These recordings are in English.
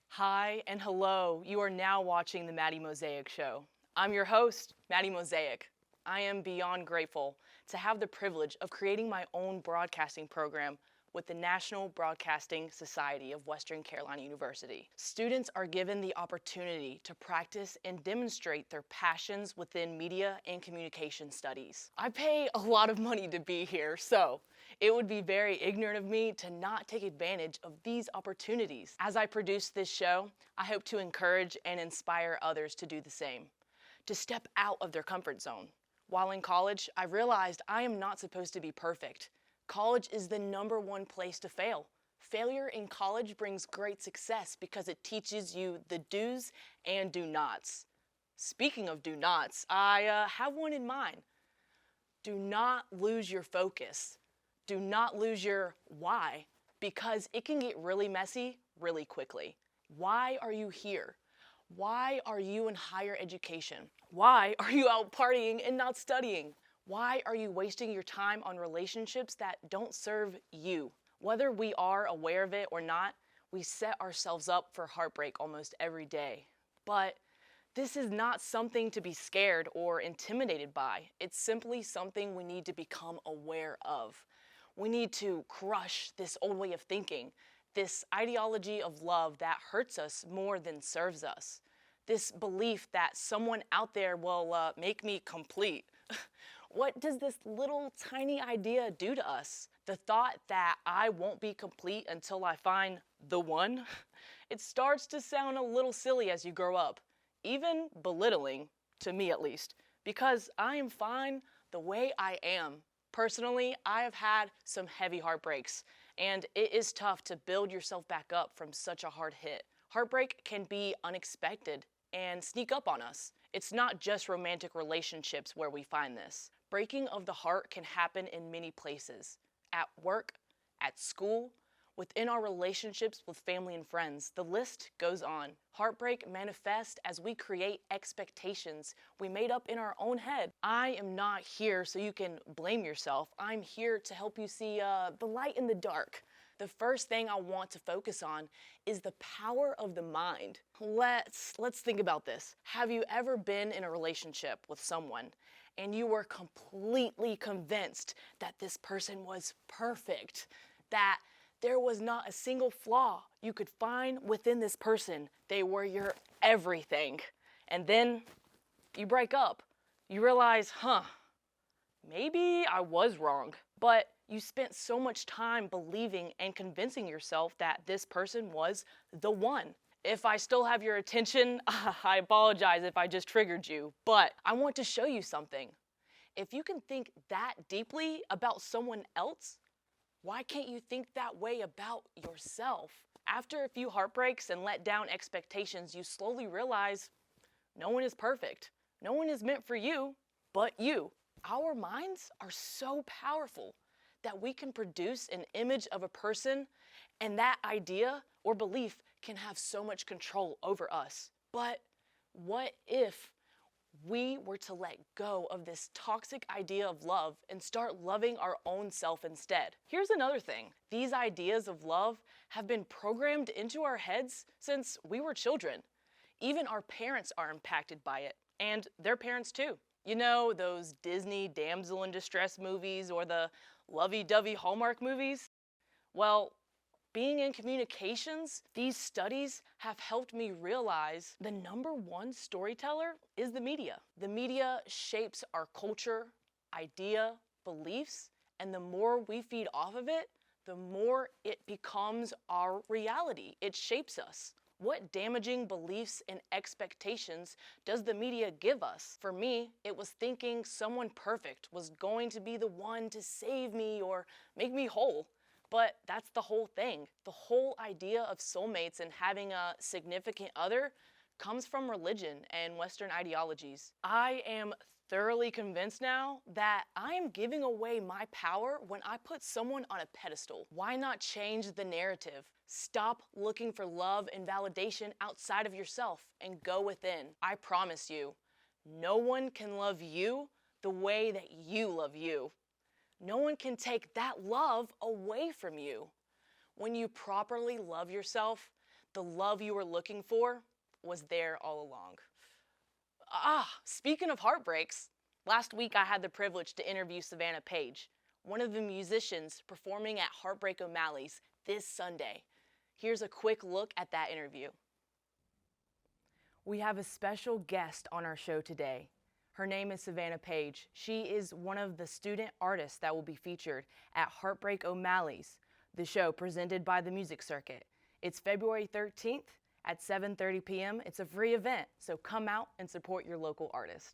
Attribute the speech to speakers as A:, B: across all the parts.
A: Hi and hello. You are now watching the Maddie Mosaic Show. I'm your host, Maddie Mosaic. I am beyond grateful to have the privilege of creating my own broadcasting program with the National Broadcasting Society of Western Carolina University. Students are given the opportunity to practice and demonstrate their passions within media and communication studies. I pay a lot of money to be here, so it would be very ignorant of me to not take advantage of these opportunities. As I produce this show, I hope to encourage and inspire others to do the same, to step out of their comfort zone. While in college, I realized I am not supposed to be perfect. College is the #1 place to fail. Failure in college brings great success because it teaches you the do's and do nots. Speaking of do nots, I have one in mind. Do not lose your focus. Do not lose your why, because it can get really messy really quickly. Why are you here? Why are you in higher education? Why are you out partying and not studying? Why are you wasting your time on relationships that don't serve you? Whether we are aware of it or not, we set ourselves up for heartbreak almost every day. But this is not something to be scared or intimidated by. It's simply something we need to become aware of. We need to crush this old way of thinking, this ideology of love that hurts us more than serves us, this belief that someone out there will make me complete. What does this little tiny idea do to us? The thought that I won't be complete until I find the one? It starts to sound a little silly as you grow up, even belittling, to me at least, because I am fine the way I am. Personally, I have had some heavy heartbreaks, and it is tough to build yourself back up from such a hard hit. Heartbreak can be unexpected and sneak up on us. It's not just romantic relationships where we find this. Breaking of the heart can happen in many places. At work, at school, within our relationships with family and friends. The list goes on. Heartbreak manifests as we create expectations we made up in our own head. I am not here so you can blame yourself. I'm here to help you see the light in the dark. The first thing I want to focus on is the power of the mind. Let's think about this. Have you ever been in a relationship with someone and you were completely convinced that this person was perfect, that there was not a single flaw you could find within this person? They were your everything. And then you break up. You realize, maybe I was wrong. But you spent so much time believing and convincing yourself that this person was the one. If I still have your attention, I apologize if I just triggered you, but I want to show you something. If you can think that deeply about someone else, why can't you think that way about yourself? After a few heartbreaks and let down expectations, you slowly realize no one is perfect. No one is meant for you, but you. Our minds are so powerful that we can produce an image of a person, and that idea or belief can have so much control over us. But what if we were to let go of this toxic idea of love and start loving our own self instead? Here's another thing. These ideas of love have been programmed into our heads since we were children. Even our parents are impacted by it, and their parents too. You know, those Disney damsel in distress movies or the lovey-dovey Hallmark movies? Well, being in communications, these studies have helped me realize the #1 storyteller is the media. The media shapes our culture, idea, beliefs, and the more we feed off of it, the more it becomes our reality. It shapes us. What damaging beliefs and expectations does the media give us? For me, it was thinking someone perfect was going to be the one to save me or make me whole. But that's the whole thing. The whole idea of soulmates and having a significant other comes from religion and Western ideologies. I am thoroughly convinced now that I am giving away my power when I put someone on a pedestal. Why not change the narrative? Stop looking for love and validation outside of yourself and go within. I promise you, No one can love you the way that you love you. No one can take that love away from you. When you properly love yourself, the love you were looking for was there all along. Speaking of heartbreaks, last week I had the privilege to interview Savannah Page, one of the musicians performing at Heartbreak O'Malley's this Sunday. Here's a quick look at that interview. We have a special guest on our show today. Her name is Savannah Page. She is one of the student artists that will be featured at Heartbreak O'Malley's, the show presented by the Music Circuit. It's February 13th at 7:30 p.m. It's a free event, so come out and support your local artist.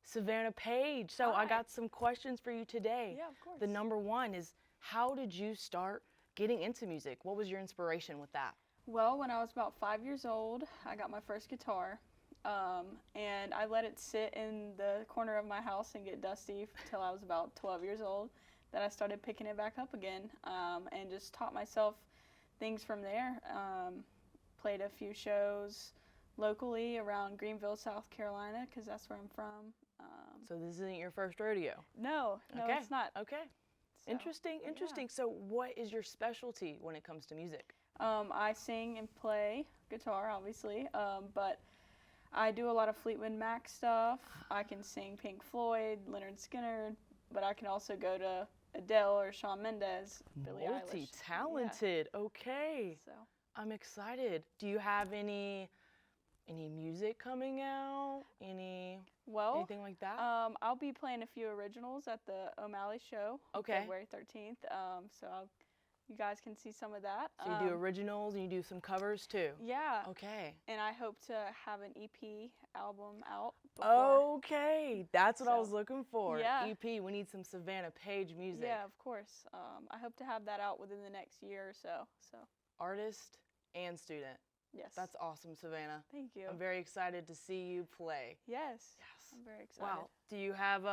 A: Savannah Page, so
B: Hi.
A: I got some questions for you today.
B: Yeah, of course.
A: The number one is, how did you start getting into music? What was your inspiration with that?
B: Well, when I was about 5 years old, I got my first guitar, and I let it sit in the corner of my house and get dusty until I was about 12 years old. Then I started picking it back up again, and just taught myself things from there. Played a few shows locally around Greenville, South Carolina, because that's where I'm from.
A: So this isn't your first rodeo?
B: No,
A: Okay.
B: it's not.
A: Okay.
B: So,
A: Interesting.
B: yeah.
A: So what is your specialty when it comes to music?
B: I sing and play guitar, obviously, but I do a lot of Fleetwood Mac stuff. I can sing Pink Floyd, Leonard Skinner, but I can also go to Adele or Shawn Mendes, Billie Eilish.
A: Multi-talented. Okay.
B: So
A: I'm excited. Do you have any music coming out? Anything like that?
B: I'll be playing a few originals at the O'Malley show on
A: Okay.
B: February 13th. You guys can see some of that.
A: So you do originals and you do some covers too?
B: Yeah.
A: Okay.
B: And I hope to have an EP album out before.
A: Okay. That's what I
B: So,
A: was looking for.
B: yeah.
A: EP. We need some Savannah Page music.
B: Yeah, of course. I hope to have that out within the next year or so. So,
A: Artist and student.
B: yes.
A: That's awesome, Savannah.
B: Thank you.
A: I'm very excited to see you play.
B: Yes.
A: Yes.
B: I'm very excited.
A: Wow. Do you have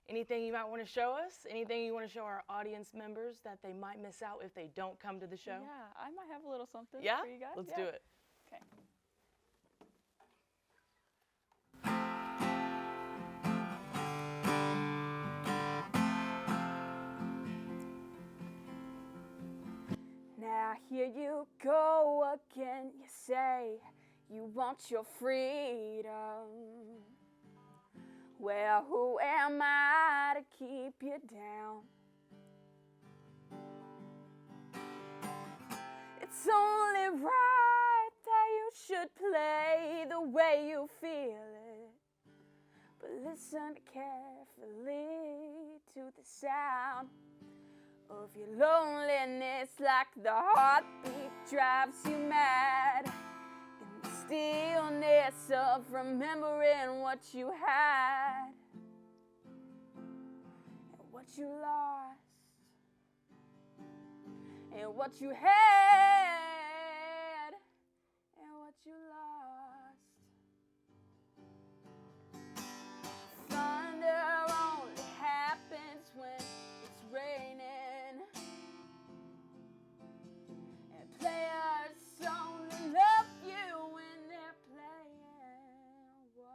A: anything you might want to show us? Anything you want to show our audience members that they might miss out if they don't come to the show?
B: Yeah, I might have a little something
A: Yeah?
B: for you guys.
A: Let's
B: Yeah.
A: do it.
B: Okay. Now here you go again, you say you want your freedom. Well, who am I to keep you down? It's only right that you should play the way you feel it. But listen carefully to the sound of your loneliness, like the heartbeat drives you mad. In the stillness of remembering what you had and what you lost and what you had and what you lost. Thunder only happens when it's raining, and players only love you when they're playing. Whoa.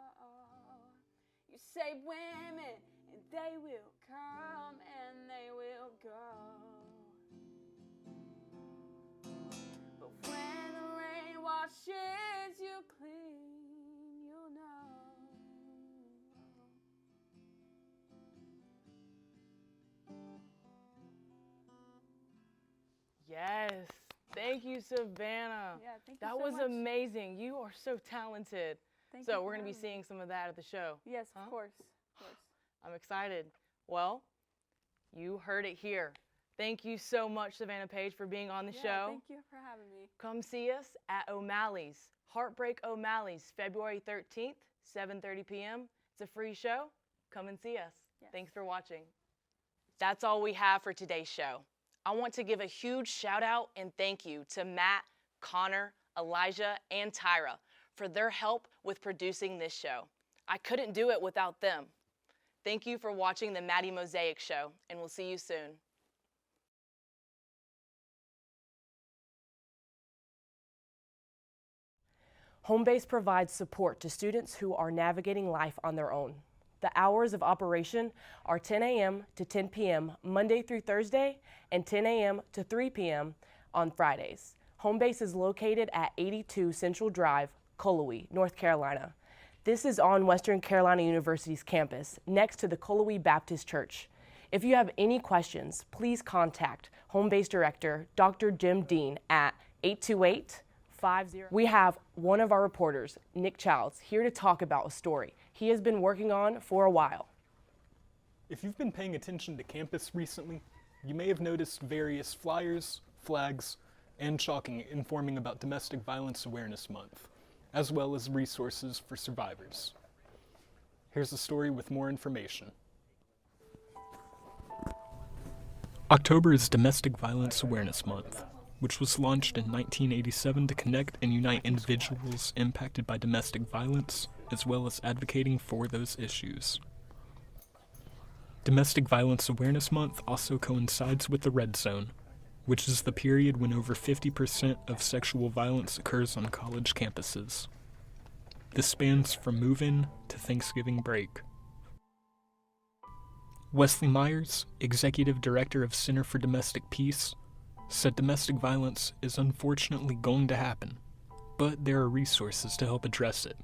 B: You say women, and they will come and they will go. But when the rain washes you clean, you'll know.
A: Yes. Thank you, Savannah.
B: Yeah, thank you
A: That
B: so
A: was
B: much.
A: amazing. You are so talented.
B: Thank you
A: So
B: for
A: we're going to be
B: having me.
A: seeing some of that at the show.
B: Yes,
A: Huh?
B: of course. Of course.
A: I'm excited. Well, you heard it here. Thank you so much, Savannah Page, for being on the
B: Yeah,
A: show.
B: thank you for having me.
A: Come see us at O'Malley's, Heartbreak O'Malley's, February 13th, 7:30 p.m. It's a free show. Come and see us.
B: Yes.
A: Thanks for watching. That's all we have for today's show. I want to give a huge shout out and thank you to Matt, Connor, Elijah, and Tyra for their help with producing this show. I couldn't do it without them. Thank you for watching the Maddie Mosaic Show, and we'll see you soon. Homebase provides support to students who are navigating life on their own. The hours of operation are 10 a.m. to 10 p.m. Monday through Thursday and 10 a.m. to 3 p.m. on Fridays. Homebase is located at 82 Central Drive, Cullowhee, North Carolina. This is on Western Carolina University's campus, next to the Cullowhee Baptist Church. If you have any questions, please contact Homebase Director Dr. Jim Dean at 828-50. We have one of our reporters, Nick Childs, here to talk about a story he has been working on for a while.
C: If you've been paying attention to campus recently, you may have noticed various flyers, flags, and chalking informing about Domestic Violence Awareness Month, as well as resources for survivors. Here's a story with more information. October is Domestic Violence Awareness Month, which was launched in 1987 to connect and unite individuals impacted by domestic violence, as well as advocating for those issues. Domestic Violence Awareness Month also coincides with the Red Zone, which is the period when over 50% of sexual violence occurs on college campuses. This spans from move-in to Thanksgiving break. Wesley Myers, Executive Director of Center for Domestic Peace, said domestic violence is unfortunately going to happen, but there are resources to help address it.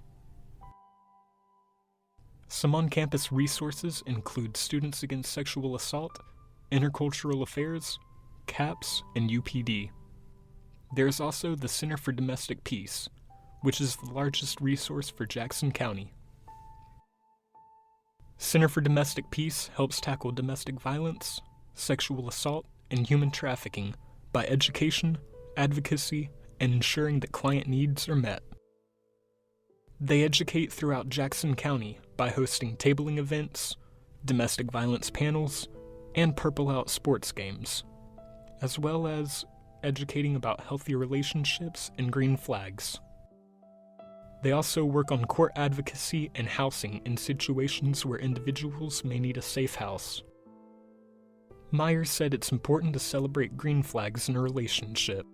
C: Some on-campus resources include Students Against Sexual Assault, Intercultural Affairs, CAPS, and UPD. There is also the Center for Domestic Peace, which is the largest resource for Jackson County. Center for Domestic Peace helps tackle domestic violence, sexual assault, and human trafficking by education, advocacy, and ensuring that client needs are met. They educate throughout Jackson County by hosting tabling events, domestic violence panels, and Purple Out sports games, as well as educating about healthy relationships and green flags. They also work on court advocacy and housing in situations where individuals may need a safe house. Myers said it's important to celebrate green flags in a relationship.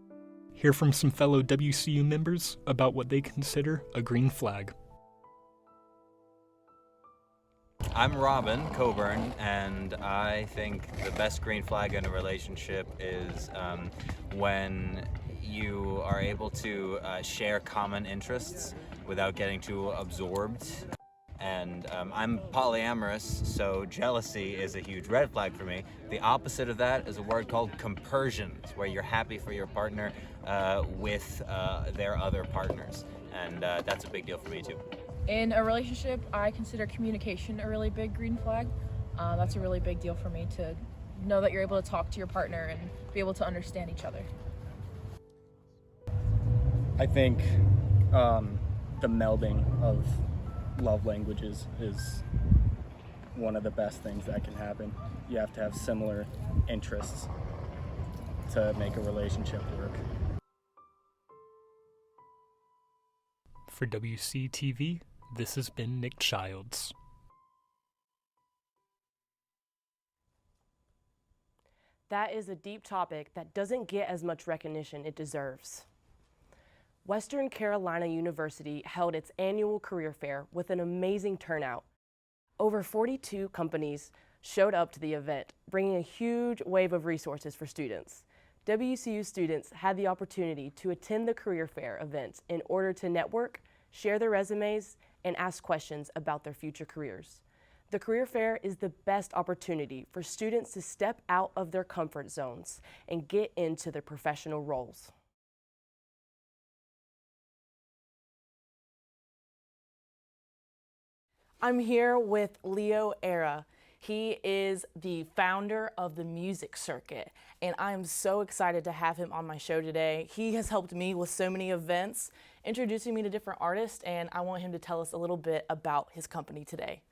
C: Hear from some fellow WCU members about what they consider a green flag.
D: I'm Robin Coburn, and I think the best green flag in a relationship is when you are able to share common interests without getting too absorbed. And I'm polyamorous, so jealousy is a huge red flag for me. The opposite of that is a word called compersion, where you're happy for your partner with their other partners. And that's a big deal for me too.
E: In a relationship, I consider communication a really big green flag. That's a really big deal for me, to know that you're able to talk to your partner and be able to understand each other.
F: I think the melding of love languages is one of the best things that can happen. You have to have similar interests to make a relationship work.
C: For WCTV, this has been Nick Childs.
A: That is a deep topic that doesn't get as much recognition it deserves. Western Carolina University held its annual career fair with an amazing turnout. Over 42 companies showed up to the event, bringing a huge wave of resources for students. WCU students had the opportunity to attend the career fair events in order to network, share their resumes, and ask questions about their future careers. The career fair is the best opportunity for students to step out of their comfort zones and get into their professional roles. I'm here with Leo Era. He is the founder of the Music Circuit, and I am so excited to have him on my show today. He has helped me with so many events, introducing me to different artists, and I want him to tell us a little bit about his company today.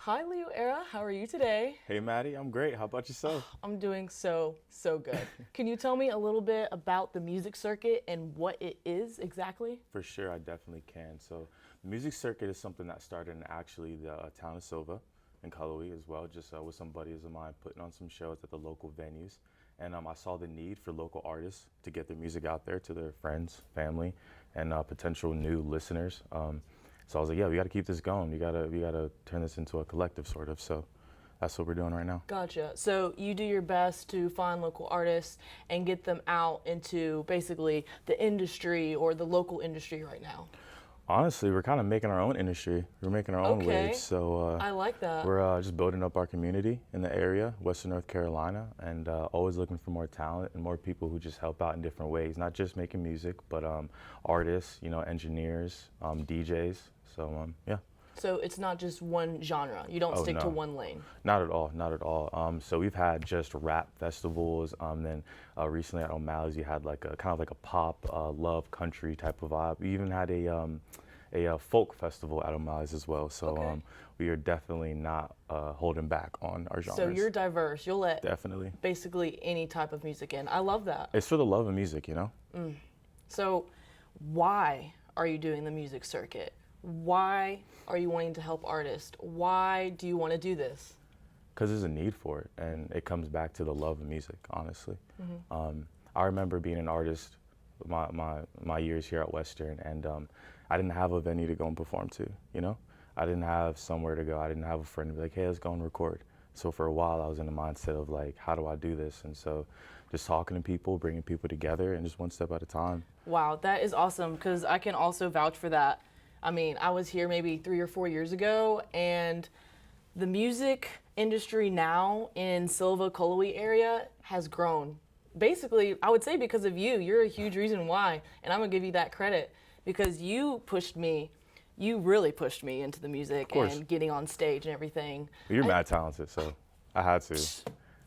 A: Hi, Leo Era. How are you today?
G: Hey, Maddie. I'm great. How about yourself?
A: I'm doing so good. Can you tell me a little bit about the Music Circuit and what it is exactly?
G: For sure, I definitely can. So the Music Circuit is something that started in actually the town of Silva in Cullowhee as well, just with some buddies of mine putting on some shows at the local venues. and I saw the need for local artists to get their music out there to their friends, family, and potential new listeners. So I was like, yeah, we got to keep this going. We gotta turn this into a collective, sort of. So that's what we're doing right now.
A: Gotcha. So you do your best to find local artists and get them out into basically the industry or the local industry right now.
G: Honestly, we're kind of making our own industry. We're making our own
A: Okay.
G: waves. So
A: I like that.
G: we're just building up our community in the area, Western North Carolina, and always looking for more talent and more people who just help out in different ways, not just making music, but artists, engineers, DJs. So yeah.
A: So it's not just one genre. You don't
G: Oh,
A: stick to
G: no.
A: one lane.
G: Not at all, not at all. So we've had just rap festivals. Then recently at O'Malley's, you had like a kind of like a pop, love, country type of vibe. We even had a folk festival at O'Malley's as well. So
A: Okay.
G: we are definitely not holding back on our genres.
A: So you're diverse. You'll let
G: Definitely.
A: basically any type of music in. I love that.
G: It's for the love of music,
A: So why are you doing the music circuit? Why are you wanting to help artists? Why do you want to do this?
G: Because there's a need for it, and it comes back to the love of music, honestly. I remember being an artist my years here at Western, and I didn't have a venue to go and perform to, I didn't have somewhere to go. I didn't have a friend to be like, hey, let's go and record. So for a while, I was in the mindset of like, how do I do this? And so just talking to people, bringing people together, and just one step at a time.
A: Wow, that is awesome because I can also vouch for that. I mean, I was here maybe 3 or 4 years ago, and the music industry now in Silva, Cullowhee area has grown. Basically, I would say because of you. You're a huge reason why, and I'm gonna give you that credit because you pushed me. You really pushed me into the music
G: course.
A: and getting on stage and everything.
G: You're mad talented, so I had to.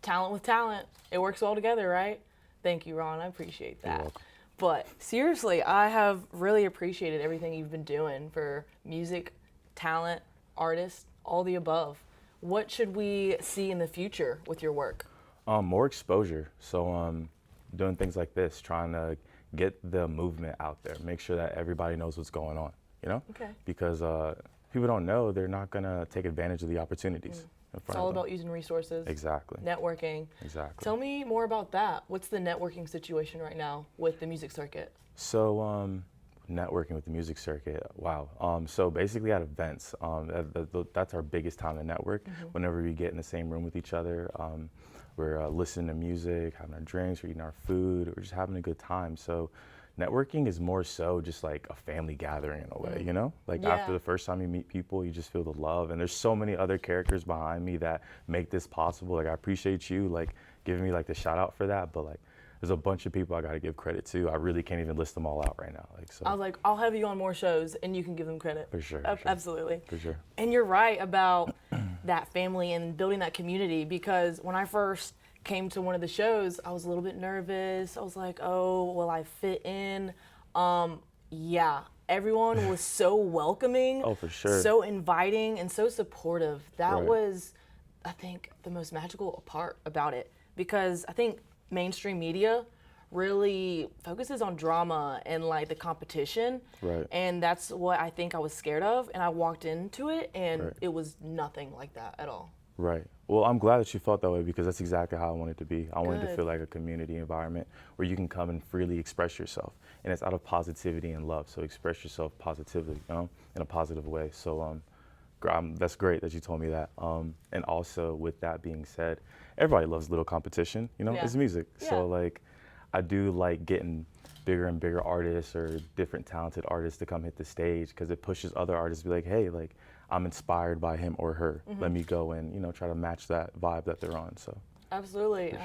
A: Talent with talent, it works well together, right? Thank you, Ron. I appreciate
G: You're
A: that.
G: welcome.
A: But seriously, I have really appreciated everything you've been doing for music, talent, artists, all the above. What should we see in the future with your work?
G: More exposure. So doing things like this, trying to get the movement out there, make sure that everybody knows what's going on,
A: Okay.
G: Because people don't know, they're not gonna take advantage of the opportunities in
A: It's
G: front
A: all
G: of them.
A: about using resources,
G: Exactly.
A: networking.
G: Exactly.
A: Tell me more about that. What's the networking situation right now with the music circuit?
G: So networking with the music circuit, wow. So basically at events, that's our biggest time to network. Whenever we get in the same room with each other, we're listening to music, having our drinks, we're eating our food, we're just having a good time. So networking is more so just like a family gathering in a way, Like
A: Yeah.
G: after the first time you meet people, you just feel the love. And there's so many other characters behind me that make this possible. Like I appreciate you like giving me like the shout out for that, but like there's a bunch of people I gotta give credit to. I really can't even list them all out right now. Like so
A: I was like, I'll have you on more shows and you can give them credit.
G: for sure.
A: Absolutely.
G: For sure.
A: And you're right about that family and building that community because when I first came to one of the shows, I was a little bit nervous. I was like, oh, will I fit in? Yeah, everyone was so welcoming.
G: Oh, for sure.
A: So inviting and so supportive. That
G: Right.
A: was, I think, the most magical part about it because I think mainstream media really focuses on drama and like the competition.
G: Right.
A: And that's what I think I was scared of. And I walked into it and
G: Right.
A: it was nothing like that at all.
G: Right. Well, I'm glad that you felt that way because that's exactly how I wanted to be. I wanted to
A: Good.
G: feel like a community environment where you can come and freely express yourself. And it's out of positivity and love. So express yourself positively, in a positive way. So that's great that you told me that. And also with that being said, everybody loves a little competition,
A: Yeah.
G: It's music.
A: Yeah.
G: So like, I do like getting bigger and bigger artists or different talented artists to come hit the stage because it pushes other artists to be like, hey, like I'm inspired by him or her. Let me go and, try to match that vibe that they're on. So
A: Absolutely.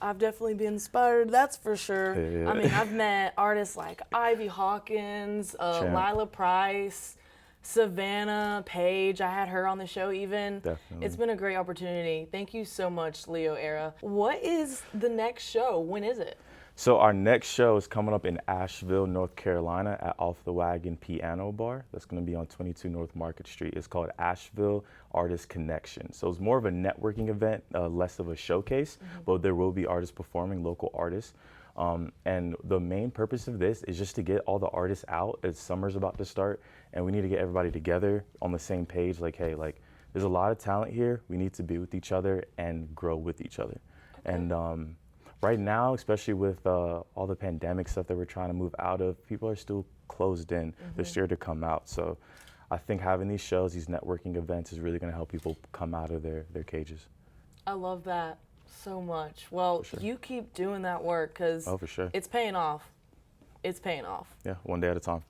A: I've definitely been inspired, that's for sure.
G: Yeah.
A: I mean, I've met artists like Ivy Hawkins,
G: Champ.
A: Lila Price, Savannah Page. I had her on the show even.
G: Definitely.
A: It's been a great opportunity. Thank you so much, Leo Era. What is the next show? When is it?
G: So our next show is coming up in Asheville, North Carolina at Off the Wagon Piano Bar. That's going to be on 22 North Market Street. It's called Asheville Artist Connection. So it's more of a networking event, less of a showcase, but there will be artists performing, local artists. And the main purpose of this is just to get all the artists out as summer's about to start, and we need to get everybody together on the same page. Like, hey, like there's a lot of talent here. We need to be with each other and grow with each other. And Right now, especially with all the pandemic stuff that we're trying to move out of, people are still closed in. They're scared to come out. So I think having these shows, these networking events is really going to help people come out of their cages.
A: I love that so much. Well,
G: For sure.
A: you keep doing that work because
G: Oh, for sure.
A: it's paying off. It's paying off.
G: Yeah, one day at a time.